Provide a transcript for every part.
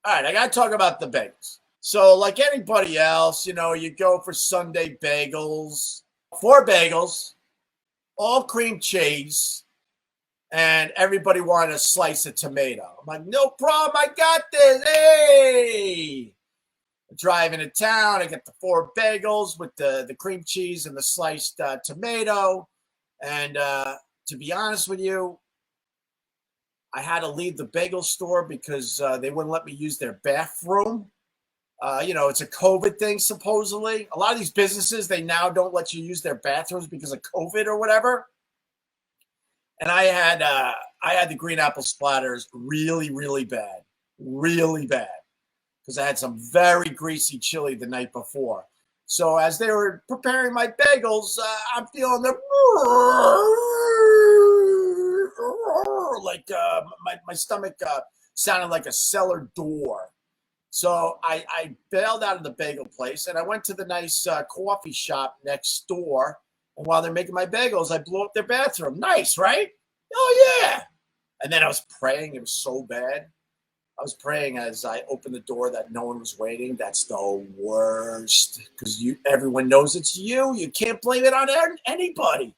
All right, I got to talk about the bagels. So, like anybody else, you go for Sunday bagels, 4 bagels, all cream cheese, and everybody wanted a slice of tomato. I'm like, no problem, I got this. Hey! I drive into town, I get the 4 bagels with the cream cheese and the sliced tomato. And to be honest with you, I had to leave the bagel store because they wouldn't let me use their bathroom. It's a COVID thing, supposedly. A lot of these businesses, they now don't let you use their bathrooms because of COVID or whatever. And I had the Green Apple Splatters really, really bad, because I had some very greasy chili the night before. So as they were preparing my bagels, I'm feeling the like my stomach sounded like a cellar door. So I bailed out of the bagel place and I went to the nice coffee shop next door. And while they're making my bagels, I blew up their bathroom. Nice, right? Oh, yeah. And then I was praying. It was so bad. I was praying as I opened the door that no one was waiting. That's the worst because everyone knows it's you. You can't blame it on anybody.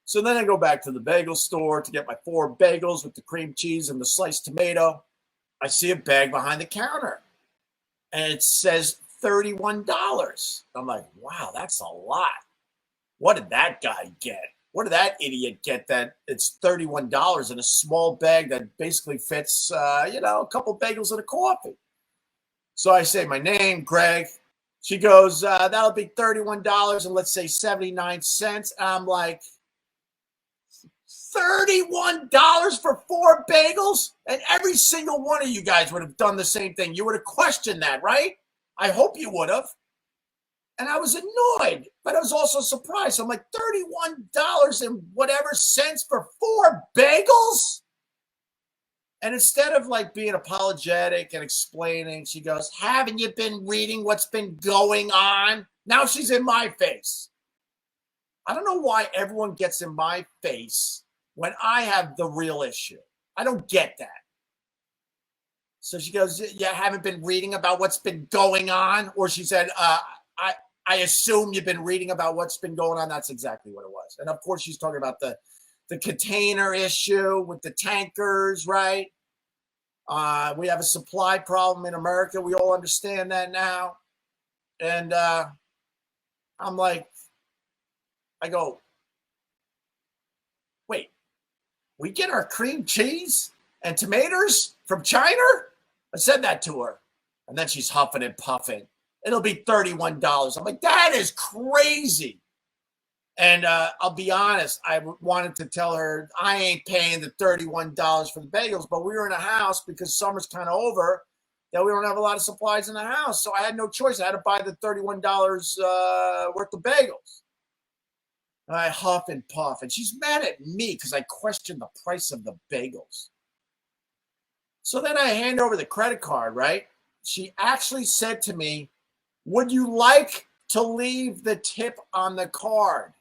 So then I go back to the bagel store to get my 4 bagels with the cream cheese and the sliced tomato. I see a bag behind the counter, and it says $31. I'm like, wow, that's a lot. What did that guy get? What did that idiot get that it's $31 in a small bag that basically fits, a couple bagels and a coffee? So I say my name, Greg. She goes, that'll be $31 and let's say 79 cents. And I'm like, $31 for 4 bagels? And every single one of you guys would have done the same thing. You would have questioned that, right? I hope you would have. And I was annoyed, but I was also surprised. I'm like, $31 and whatever cents for 4 bagels? And instead of like being apologetic and explaining, she goes, haven't you been reading what's been going on? Now she's in my face. I don't know why everyone gets in my face when I have the real issue. I don't get that. So she goes, yeah, haven't been reading about what's been going on? Or she said, I assume you've been reading about what's been going on. That's exactly what it was. And of course, she's talking about the container issue with the tankers, right? We have a supply problem in America. We all understand that now. And I'm like, I go, wait, we get our cream cheese and tomatoes from China? I said that to her. And then she's huffing and puffing. It'll be $31. I'm like, that is crazy. And I'll be honest, I wanted to tell her I ain't paying the $31 for the bagels, but we were in a house because summer's kind of over that we don't have a lot of supplies in the house. So I had no choice. I had to buy the $31 worth of bagels. And I huff and puff. And she's mad at me because I questioned the price of the bagels. So then I hand over the credit card, right? She actually said to me, would you like to leave the tip on the card?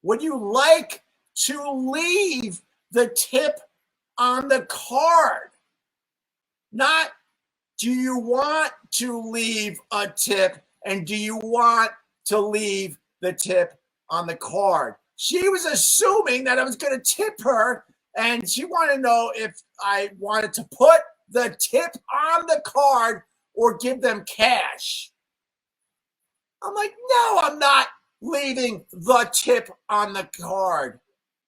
Would you like to leave the tip on the card? Not, do you want to leave a tip and do you want to leave the tip on the card? She was assuming that I was going to tip her and she wanted to know if I wanted to put the tip on the card or give them cash. I'm like, no, I'm not leaving the tip on the card.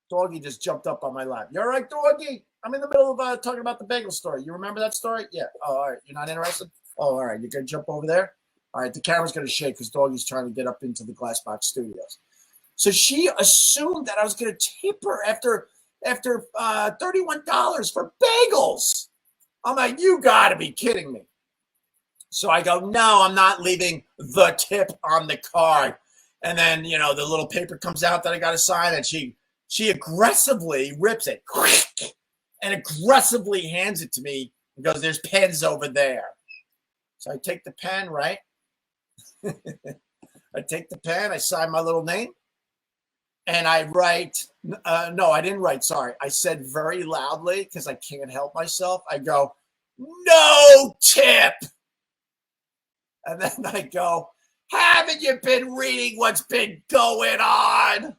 Doggy just jumped up on my lap. You all right, Doggy? I'm in the middle of talking about the bagel story. You remember that story? Yeah. Oh, all right. You're not interested? Oh, all right. You're going to jump over there? All right. The camera's going to shake because Doggy's trying to get up into the Glassbox Studios. So she assumed that I was going to tip her after $31 for bagels. I'm like, you got to be kidding me. So I go, no, I'm not leaving the tip on the card. And then, the little paper comes out that I got to sign, and she aggressively rips it and aggressively hands it to me and goes, there's pens over there. So I take the pen, right? I take the pen, I sign my little name, and I write, no, I didn't write, sorry. I said very loudly, because I can't help myself, I go, no tip. And then I go, haven't you been reading what's been going on?